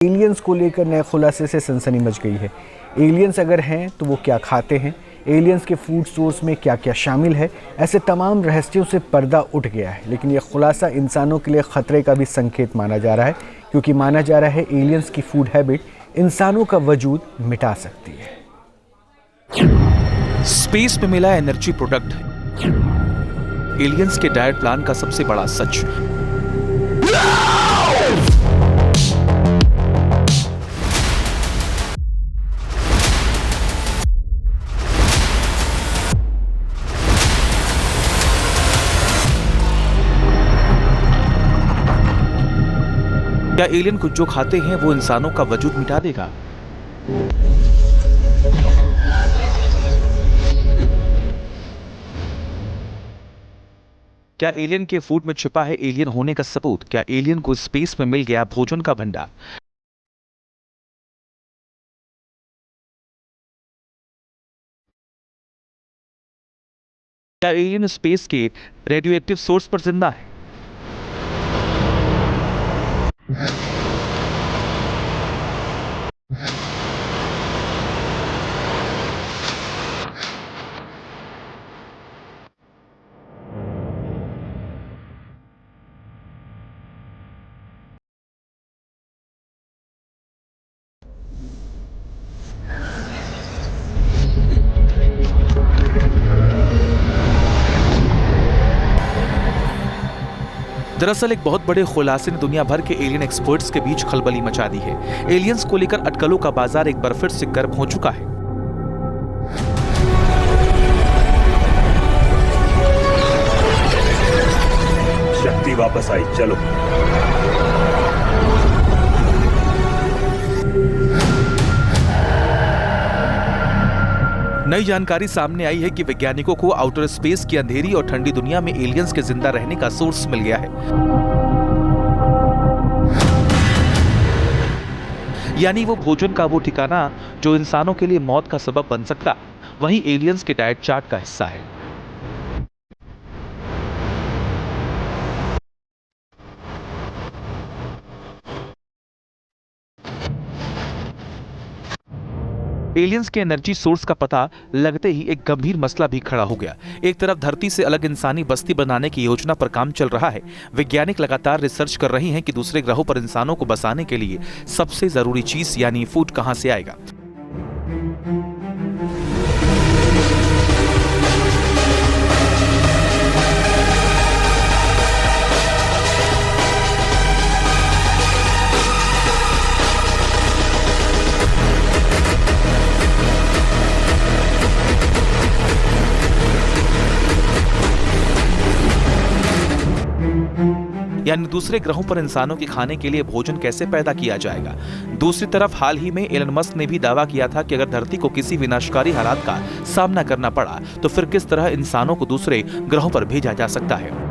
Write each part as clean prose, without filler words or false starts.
Aliens को लेकर नए खुलासे से सनसनी मच गई है। एलियंस अगर हैं तो वो क्या खाते हैं, एलियंस के फूड सोर्स में क्या क्या शामिल है, ऐसे तमाम रहस्यों से पर्दा उठ गया है। लेकिन ये खुलासा इंसानों के लिए खतरे का भी संकेत माना जा रहा है, क्योंकि माना जा रहा है एलियंस की फूड हैबिट इंसानों का वजूद मिटा सकती है। स्पेस में मिला एनर्जी प्रोडक्ट, एलियंस के डाइट प्लान का सबसे बड़ा सच। क्या एलियन कुछ जो खाते हैं वो इंसानों का वजूद मिटा देगा? क्या एलियन के फूड में छिपा है एलियन होने का सबूत? क्या एलियन को स्पेस में मिल गया भोजन का भंडार? क्या एलियन स्पेस के रेडियो एक्टिव सोर्स पर जिंदा है? दरअसल एक बहुत बड़े खुलासे ने दुनिया भर के एलियन एक्सपर्ट्स के बीच खलबली मचा दी है। एलियंस को लेकर अटकलों का बाजार एक बार फिर से गर्म हो चुका है। शक्ति वापस आई, चलो। नई जानकारी सामने आई है कि वैज्ञानिकों को आउटर स्पेस की अंधेरी और ठंडी दुनिया में एलियंस के जिंदा रहने का सोर्स मिल गया है। यानी वो भोजन का वो ठिकाना जो इंसानों के लिए मौत का सबब बन सकता, वहीं एलियंस के डाइट चार्ट का हिस्सा है। एलियंस के एनर्जी सोर्स का पता लगते ही एक गंभीर मसला भी खड़ा हो गया। एक तरफ धरती से अलग इंसानी बस्ती बनाने की योजना पर काम चल रहा है। वैज्ञानिक लगातार रिसर्च कर रहे हैं कि दूसरे ग्रहों पर इंसानों को बसाने के लिए सबसे जरूरी चीज यानी फूड कहां से आएगा। यानी दूसरे ग्रहों पर इंसानों के खाने के लिए भोजन कैसे पैदा किया जाएगा। दूसरी तरफ हाल ही में एलन मस्क ने भी दावा किया था कि अगर धरती को किसी विनाशकारी हालात का सामना करना पड़ा तो फिर किस तरह इंसानों को दूसरे ग्रहों पर भेजा जा सकता है।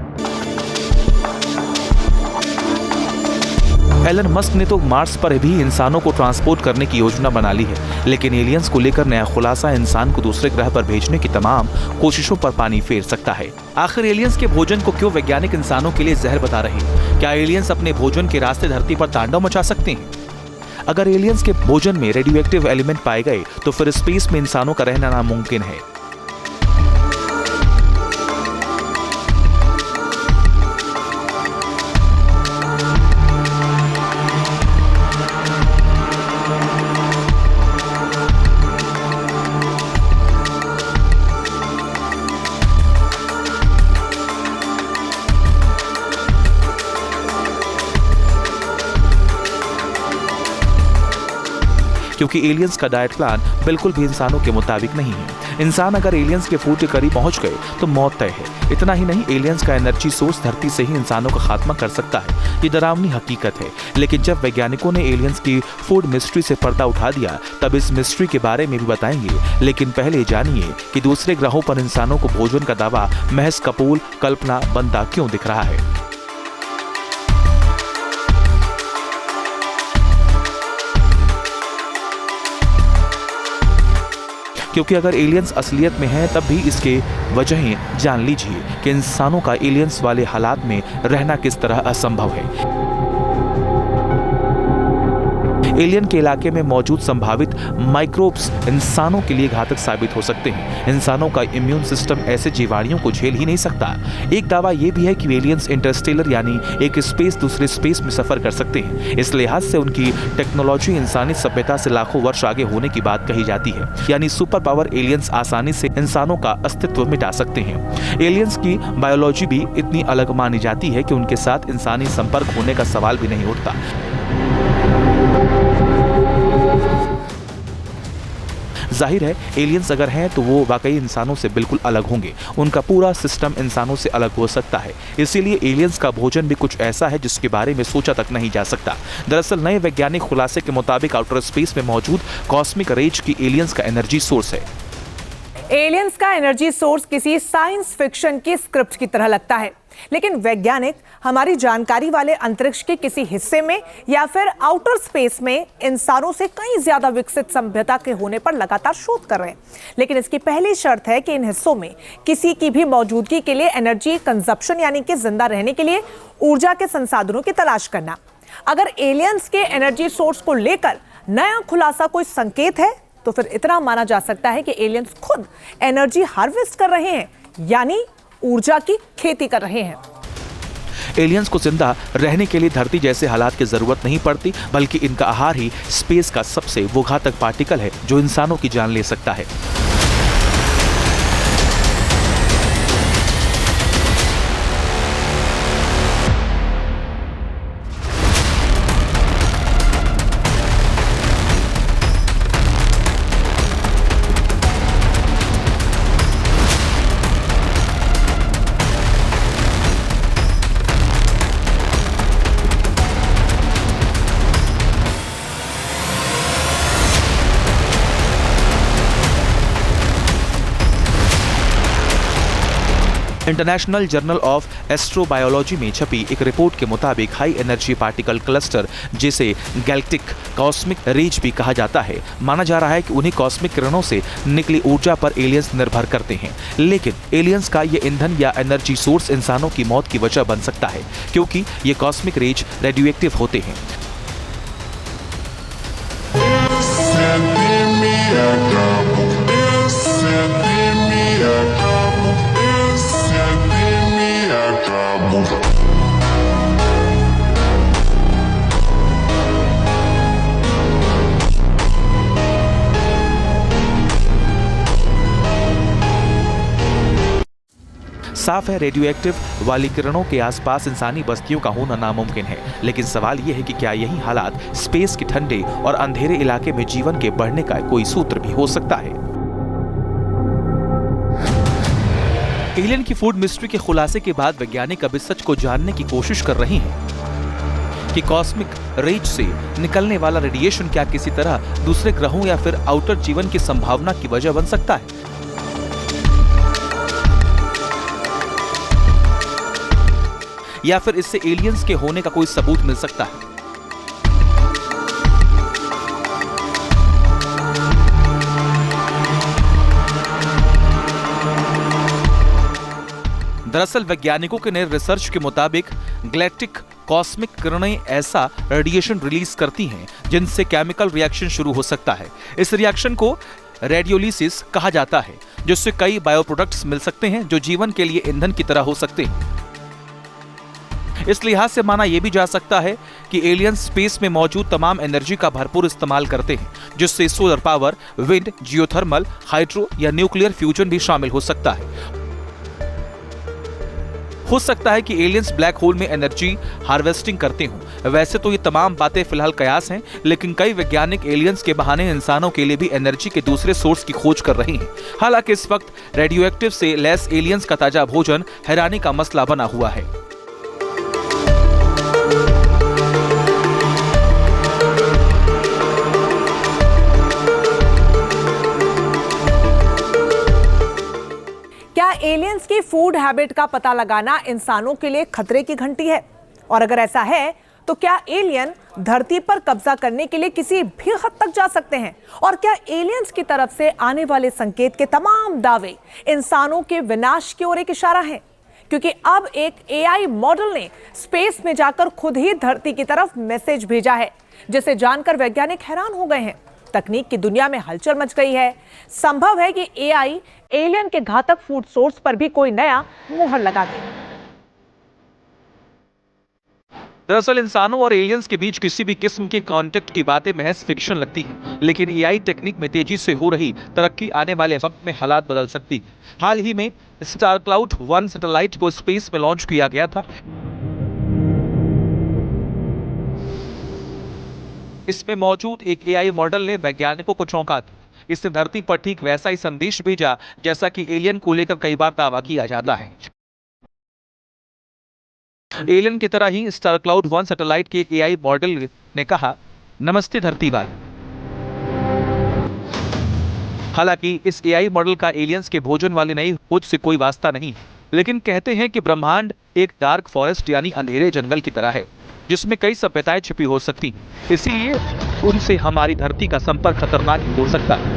एलन मस्क ने तो मार्स पर भी इंसानों को ट्रांसपोर्ट करने की योजना बना ली है, लेकिन एलियंस को लेकर नया खुलासा इंसान को दूसरे ग्रह पर भेजने की तमाम कोशिशों पर पानी फेर सकता है। आखिर एलियंस के भोजन को क्यों वैज्ञानिक इंसानों के लिए जहर बता रहे हैं? क्या एलियंस अपने भोजन के रास्ते धरती पर तांडव मचा सकते हैं? अगर एलियंस के भोजन में रेडियो एक्टिव एलिमेंट पाए गए तो फिर स्पेस में इंसानों का रहना नामुमकिन है। क्योंकि एलियंस का डाइट प्लान बिल्कुल भी इंसानों के मुताबिक नहीं है। इंसान अगर एलियंस के फूड के करीब पहुंच गए तो मौत तय है। इतना ही नहीं, एलियंस का एनर्जी सोर्स धरती से ही इंसानों का खात्मा कर सकता है। ये डरावनी हकीकत है। लेकिन जब वैज्ञानिकों ने एलियंस की फूड मिस्ट्री से पर्दा उठा दिया तब इस मिस्ट्री के बारे में भी बताएंगे। लेकिन पहले जानिए कि दूसरे ग्रहों पर इंसानों को भोजन का दावा महज कपोल कल्पना बनता क्यों दिख रहा है। क्योंकि अगर एलियंस असलियत में हैं तब भी इसके वजहें जान लीजिए कि इंसानों का एलियंस वाले हालात में रहना किस तरह असंभव है। एलियन के इलाके में मौजूद संभावित माइक्रोब्स इंसानों के लिए घातक साबित हो सकते हैं। इंसानों का इम्यून सिस्टम ऐसे जीवाणुओं को झेल ही नहीं सकता। एक दावा यह भी है कि एलियंस इंटरस्टेलर यानी एक स्पेस दूसरे स्पेस में सफर कर सकते हैं। इस लिहाज से उनकी टेक्नोलॉजी इंसानी सभ्यता से लाखों वर्ष आगे होने की बात कही जाती है, यानी सुपर पावर एलियंस आसानी से इंसानों का अस्तित्व मिटा सकते हैं। एलियंस की बायोलॉजी भी इतनी अलग मानी जाती है कि उनके साथ इंसानी संपर्क होने का सवाल भी नहीं उठता। जाहिर है एलियंस अगर हैं तो वो वाकई इंसानों से बिल्कुल अलग होंगे। उनका पूरा सिस्टम इंसानों से अलग हो सकता है। इसीलिए एलियंस का भोजन भी कुछ ऐसा है जिसके बारे में सोचा तक नहीं जा सकता। दरअसल नए वैज्ञानिक खुलासे के मुताबिक आउटर स्पेस में मौजूद कॉस्मिक रेज की एलियंस का एनर्जी सोर्स है। एलियंस का एनर्जी सोर्स किसी साइंस फिक्शन की स्क्रिप्ट की तरह लगता है, लेकिन वैज्ञानिक हमारी जानकारी वाले अंतरिक्ष के किसी हिस्से में या फिर आउटर स्पेस में इंसानों से कहीं ज्यादा विकसित सभ्यता के होने पर लगातार शोध कर रहे हैं। लेकिन इसकी पहली शर्त है कि इन हिस्सों में किसी की भी मौजूदगी के लिए एनर्जी कंजप्शन यानी कि जिंदा रहने के लिए ऊर्जा के संसाधनों की तलाश करना। अगर एलियंस के एनर्जी सोर्स को लेकर नया खुलासा कोई संकेत है तो फिर इतना माना जा सकता है कि एलियंस खुद एनर्जी हार्वेस्ट कर रहे हैं, यानी ऊर्जा की खेती कर रहे हैं। एलियंस को जिंदा रहने के लिए धरती जैसे हालात की जरूरत नहीं पड़ती, बल्कि इनका आहार ही स्पेस का सबसे वो घातक पार्टिकल है जो इंसानों की जान ले सकता है। इंटरनेशनल जर्नल ऑफ एस्ट्रोबायोलॉजी में छपी एक रिपोर्ट के मुताबिक हाई एनर्जी पार्टिकल क्लस्टर, जिसे गैलेक्टिक कॉस्मिक रेज भी कहा जाता है, माना जा रहा है कि उन्हीं कॉस्मिक किरणों से निकली ऊर्जा पर एलियंस निर्भर करते हैं। लेकिन एलियंस का ये ईंधन या एनर्जी सोर्स इंसानों की मौत की वजह बन सकता है, क्योंकि ये कॉस्मिक रेज रेडियोएक्टिव होते हैं। साफ है रेडियोएक्टिव वाली किरणों के आसपास इंसानी बस्तियों का होना नामुमकिन है। लेकिन सवाल यह है कि क्या यही हालात स्पेस के ठंडे और अंधेरे इलाके में जीवन के बढ़ने का कोई सूत्र भी हो सकता है। एलियन की फूड मिस्ट्री के खुलासे के बाद वैज्ञानिक अब इस सच को जानने की कोशिश कर रहे हैं कि कॉस्मिक रेज से निकलने वाला रेडिएशन क्या किसी तरह दूसरे ग्रहों या फिर आउटर जीवन की संभावना की वजह बन सकता है। या फिर इससे एलियंस के होने का कोई सबूत मिल सकता है। दरअसल वैज्ञानिकों के नए रिसर्च के मुताबिक गैलेक्टिक कॉस्मिक किरणें ऐसा रेडिएशन रिलीज करती हैं जिनसे केमिकल रिएक्शन शुरू हो सकता है। इस रिएक्शन को रेडियोलिसिस कहा जाता है, जिससे कई बायो प्रोडक्ट्स मिल सकते हैं जो जीवन के लिए ईंधन की तरह हो सकते हैं। इस लिहाज से माना यह भी जा सकता है कि एलियंस स्पेस में मौजूद तमाम एनर्जी का भरपूर इस्तेमाल करते हैं, जिससे solar power, wind, geothermal, hydro या न्यूक्लियर फ्यूजन भी शामिल हो सकता है। हो सकता है कि एलियंस ब्लैक होल में एनर्जी हार्वेस्टिंग करते हों। वैसे तो ये तमाम बातें फिलहाल कयास हैं, लेकिन कई वैज्ञानिक एलियंस के बहाने इंसानों के लिए भी एनर्जी के दूसरे सोर्स की खोज कर रहे हैं। हालांकि इस वक्त रेडियोएक्टिव से लैस एलियंस का ताजा भोजन हैरानी का मसला बना हुआ है। क्या एलियंस की फूड हैबिट का पता लगाना इंसानों के लिए खतरे की घंटी है? और अगर ऐसा है तो क्या एलियन धरती पर कब्जा करने के लिए किसी भी हद तक जा सकते हैं? और क्या एलियंस की तरफ से आने वाले संकेत के तमाम दावे इंसानों के विनाश की ओर एक इशारा है? क्योंकि अब एक एआई मॉडल ने स्पेस में जाकर खुद ही धरती की तरफ मैसेज भेजा है जिसे जानकर वैज्ञानिक हैरान हो गए हैं। तकनीक की दुनिया में हलचल मच गई है। संभव है कि एआई एलियन के घातक फूड सोर्स पर भी कोई नया मुहर लगा दे। दरअसल इंसानों और एलियंस के बीच किसी भी किस्म के कांटेक्ट की बातें महज फिक्शन लगती है, लेकिन एआई टेक्निक में तेजी से हो रही तरक्की आने वाले वक्त में हालात बदल सकती है। हाल ही में स्टार क्लाउड 1 सैटेलाइट को स्पेस में लॉन्च किया गया था। इसमें मौजूद एक एआई मॉडल ने वैज्ञानिकों को चौंका दिया। इसने धरती पर ठीक वैसा ही संदेश भेजा जैसा कि एलियन को लेकर कई बार दावा किया जाता है। एलियन की तरह ही स्टार क्लाउड 1 सैटेलाइट के एआई मॉडल ने कहा, नमस्ते धरती वाले। हालांकि इस एआई मॉडल का एलियंस के भोजन वाले नई खोज से कोई वास्ता नहीं, लेकिन कहते हैं कि ब्रह्मांड एक डार्क फॉरेस्ट यानी अंधेरे जंगल की तरह है, जिसमें कई सभ्यताएं छिपी हो सकती, इसीलिए उनसे हमारी धरती का संपर्क खतरनाक हो सकता है।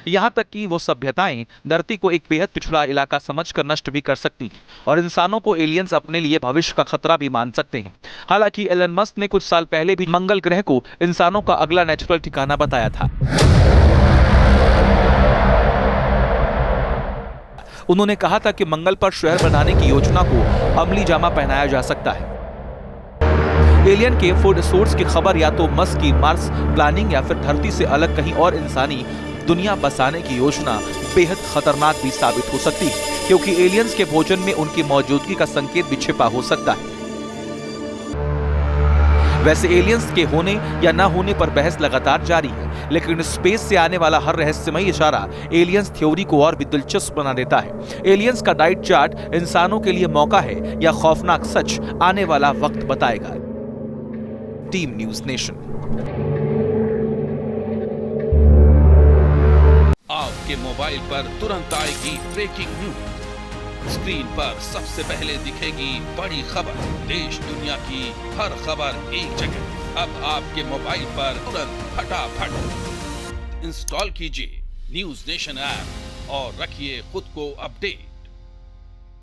यहाँ तक कि वो सभ्यताएं धरती को एक बेहद पिछड़ा इलाका समझकर नष्ट भी कर सकती हैं और इंसानों को एलियंस अपने लिए भविष्य का खतरा भी मान सकते हैं। हालांकि एलन मस्क ने कुछ साल पहले भी मंगल ग्रह को इंसानों का अगला नेचुरल ठिकाना बताया था। उन्होंने कहा था कि मंगल पर शहर बनाने की योजना को अमली जामा पहनाया जा सकता है। एलियन के फूड सोर्स की खबर या तो मस्क की मार्स प्लानिंग या फिर धरती से अलग कहीं और इंसानी दुनिया बसाने की योजना बेहद खतरनाक भी साबित हो सकती है, क्योंकि एलियंस के भोजन में उनकी मौजूदगी का संकेत भी छिपा हो सकता है। वैसे एलियंस के होने या न होने पर बहस लगातार जारी है, लेकिन स्पेस से आने वाला हर रहस्यमयी इशारा एलियंस थ्योरी को और भी दिलचस्प बना देता है। एलियंस का डाइट चार्ट इंसानों के लिए मौका है या खौफनाक सच, आने वाला वक्त बताएगा। Team news nation. आपके मोबाइल पर तुरंत आएगी ब्रेकिंग न्यूज। स्क्रीन पर सबसे पहले दिखेगी बड़ी खबर। देश दुनिया की हर खबर एक जगह। अब आपके मोबाइल पर तुरंत फटाफट इंस्टॉल कीजिए न्यूज़ नेशन ऐप और रखिए खुद को अपडेट।